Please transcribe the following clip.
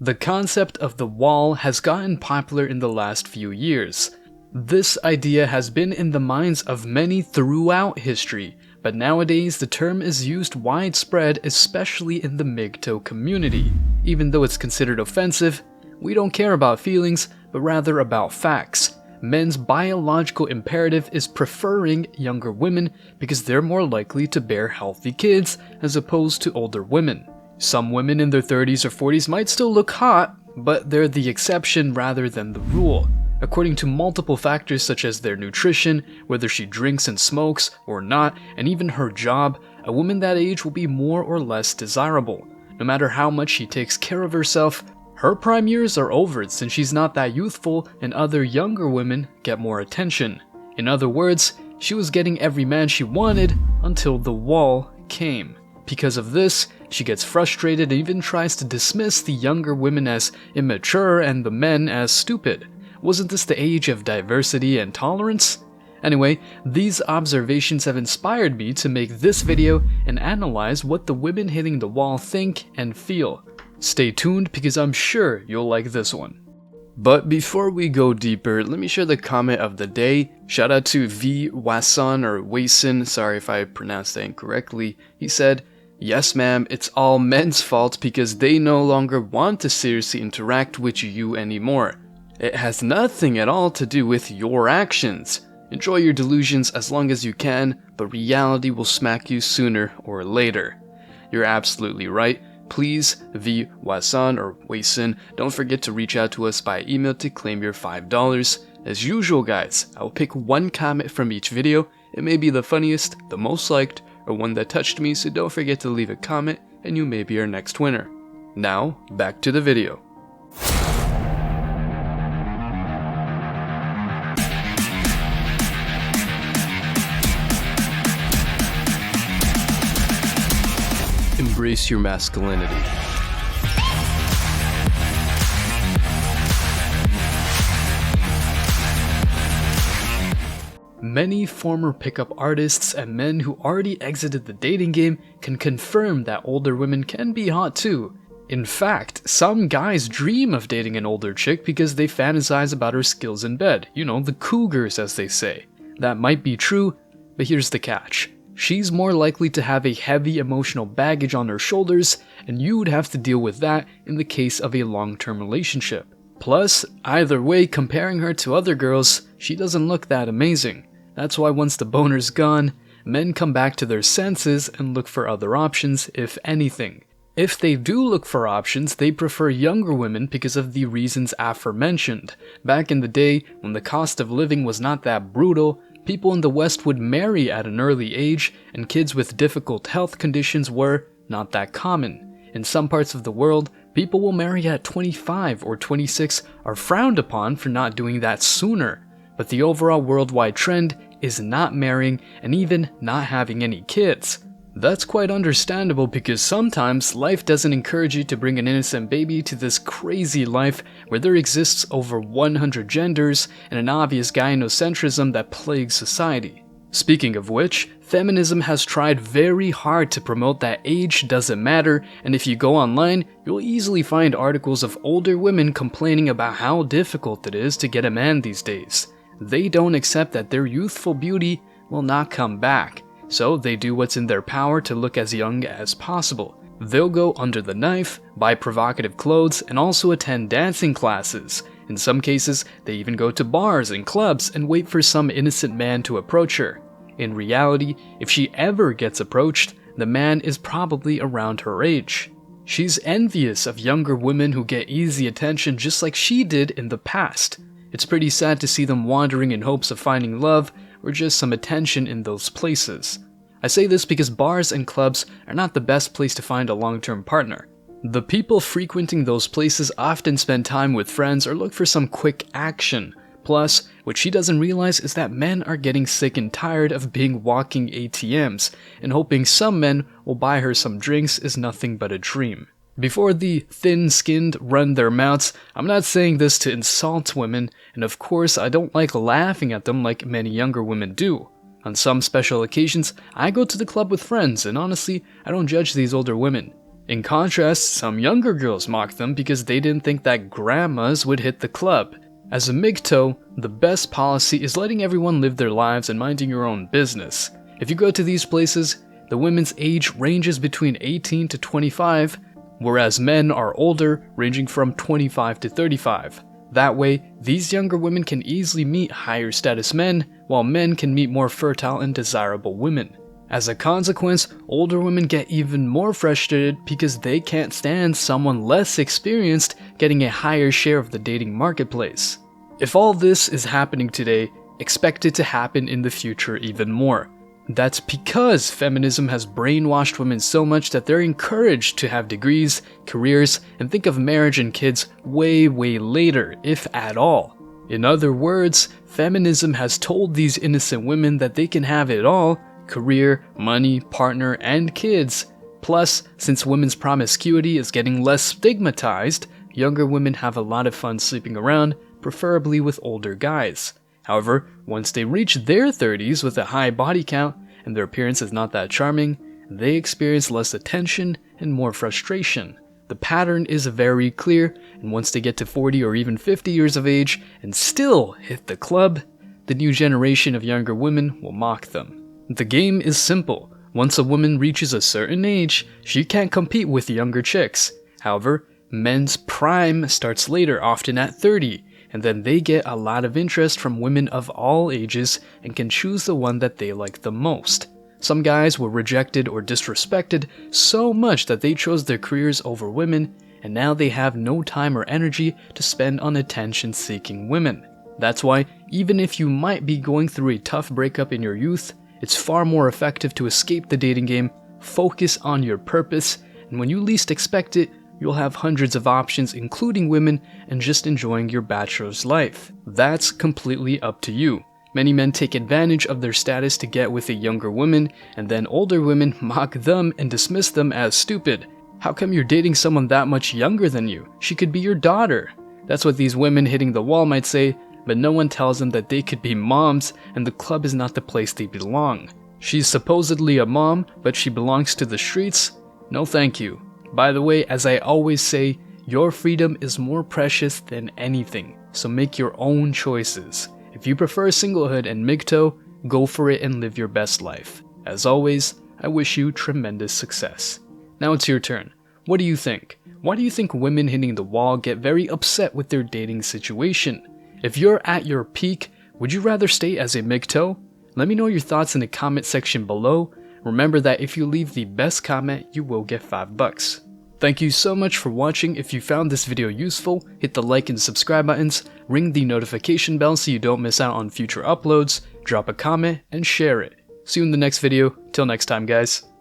The concept of the wall has gotten popular in the last few years. This idea has been in the minds of many throughout history, but nowadays the term is used widespread, especially in the MGTOW community. Even though it's considered offensive, we don't care about feelings, but rather about facts. Men's biological imperative is preferring younger women because they're more likely to bear healthy kids as opposed to older women. Some women in their 30s or 40s might still look hot, but they're the exception rather than the rule. According to multiple factors such as their nutrition, whether she drinks and smokes or not, and even her job, a woman that age will be more or less desirable. No matter how much she takes care of herself, her prime years are over since she's not that youthful and other younger women get more attention. In other words, she was getting every man she wanted until the wall came. Because of this, she gets frustrated and even tries to dismiss the younger women as immature and the men as stupid. Wasn't this the age of diversity and tolerance? Anyway, these observations have inspired me to make this video and analyze what the women hitting the wall think and feel. Stay tuned because I'm sure you'll like this one. But before we go deeper, let me share the comment of the day. Shout out to V. Wasan or Wason, sorry if I pronounced that incorrectly. He said, "Yes ma'am, it's all men's fault because they no longer want to seriously interact with you anymore. It has nothing at all to do with your actions. Enjoy your delusions as long as you can, but reality will smack you sooner or later." You're absolutely right. Please, V. Wasan or Wason, don't forget to reach out to us by email to claim your $5. As usual guys, I'll pick one comment from each video. It may be the funniest, the most liked, or one that touched me, so don't forget to leave a comment and you may be our next winner. Now, back to the video. Embrace your masculinity. Many former pickup artists and men who already exited the dating game can confirm that older women can be hot too. In fact, some guys dream of dating an older chick because they fantasize about her skills in bed. You know, the cougars as they say. That might be true, but here's the catch. She's more likely to have a heavy emotional baggage on her shoulders, and you'd have to deal with that in the case of a long-term relationship. Plus, either way, comparing her to other girls, she doesn't look that amazing. That's why once the boner's gone, men come back to their senses and look for other options, if anything. If they do look for options, they prefer younger women because of the reasons aforementioned. Back in the day, when the cost of living was not that brutal, people in the West would marry at an early age, and kids with difficult health conditions were not that common. In some parts of the world, people will marry at 25 or 26 are frowned upon for not doing that sooner. But the overall worldwide trend is not marrying and even not having any kids. That's quite understandable because sometimes life doesn't encourage you to bring an innocent baby to this crazy life where there exists over 100 genders and an obvious gynocentrism that plagues society. Speaking of which, feminism has tried very hard to promote that age doesn't matter, and if you go online, you'll easily find articles of older women complaining about how difficult it is to get a man these days. They don't accept that their youthful beauty will not come back. So they do what's in their power to look as young as possible. They'll go under the knife, buy provocative clothes, and also attend dancing classes. In some cases, they even go to bars and clubs and wait for some innocent man to approach her. In reality, if she ever gets approached, the man is probably around her age. She's envious of younger women who get easy attention just like she did in the past. It's pretty sad to see them wandering in hopes of finding love, or just some attention in those places. I say this because bars and clubs are not the best place to find a long-term partner. The people frequenting those places often spend time with friends or look for some quick action. Plus, what she doesn't realize is that men are getting sick and tired of being walking ATMs, and hoping some men will buy her some drinks is nothing but a dream. Before the thin-skinned run their mouths, I'm not saying this to insult women, and of course I don't like laughing at them like many younger women do. On some special occasions, I go to the club with friends, and honestly, I don't judge these older women. In contrast, some younger girls mock them because they didn't think that grandmas would hit the club. As a MGTOW, the best policy is letting everyone live their lives and minding your own business. If you go to these places, the women's age ranges between 18 to 25, whereas men are older, ranging from 25 to 35. That way, these younger women can easily meet higher status men, while men can meet more fertile and desirable women. As a consequence, older women get even more frustrated because they can't stand someone less experienced getting a higher share of the dating marketplace. If all this is happening today, expect it to happen in the future even more. That's because feminism has brainwashed women so much that they're encouraged to have degrees, careers, and think of marriage and kids way later, if at all. In other words, feminism has told these innocent women that they can have it all: career, money, partner, and kids. Plus, since women's promiscuity is getting less stigmatized, younger women have a lot of fun sleeping around, preferably with older guys. However, once they reach their 30s with a high body count and their appearance is not that charming, they experience less attention and more frustration. The pattern is very clear, and once they get to 40 or even 50 years of age and still hit the club, the new generation of younger women will mock them. The game is simple. Once a woman reaches a certain age, she can't compete with younger chicks. However, men's prime starts later, often at 30, and then they get a lot of interest from women of all ages and can choose the one that they like the most. Some guys were rejected or disrespected so much that they chose their careers over women, and now they have no time or energy to spend on attention-seeking women. That's why, even if you might be going through a tough breakup in your youth, it's far more effective to escape the dating game, focus on your purpose, and when you least expect it, you'll have hundreds of options, including women, and just enjoying your bachelor's life. That's completely up to you. Many men take advantage of their status to get with a younger woman, and then older women mock them and dismiss them as stupid. How come you're dating someone that much younger than you? She could be your daughter. That's what these women hitting the wall might say, but no one tells them that they could be moms and the club is not the place they belong. She's supposedly a mom, but she belongs to the streets? No thank you. By the way, as I always say, your freedom is more precious than anything, so make your own choices. If you prefer singlehood and MGTOW, go for it and live your best life. As always, I wish you tremendous success. Now it's your turn. What do you think? Why do you think women hitting the wall get very upset with their dating situation? If you're at your peak, would you rather stay as a MGTOW? Let me know your thoughts in the comment section below. Remember that if you leave the best comment, you will get $5. Thank you so much for watching. If you found this video useful, hit the like and subscribe buttons, ring the notification bell so you don't miss out on future uploads, drop a comment, and share it. See you in the next video. Till next time, guys.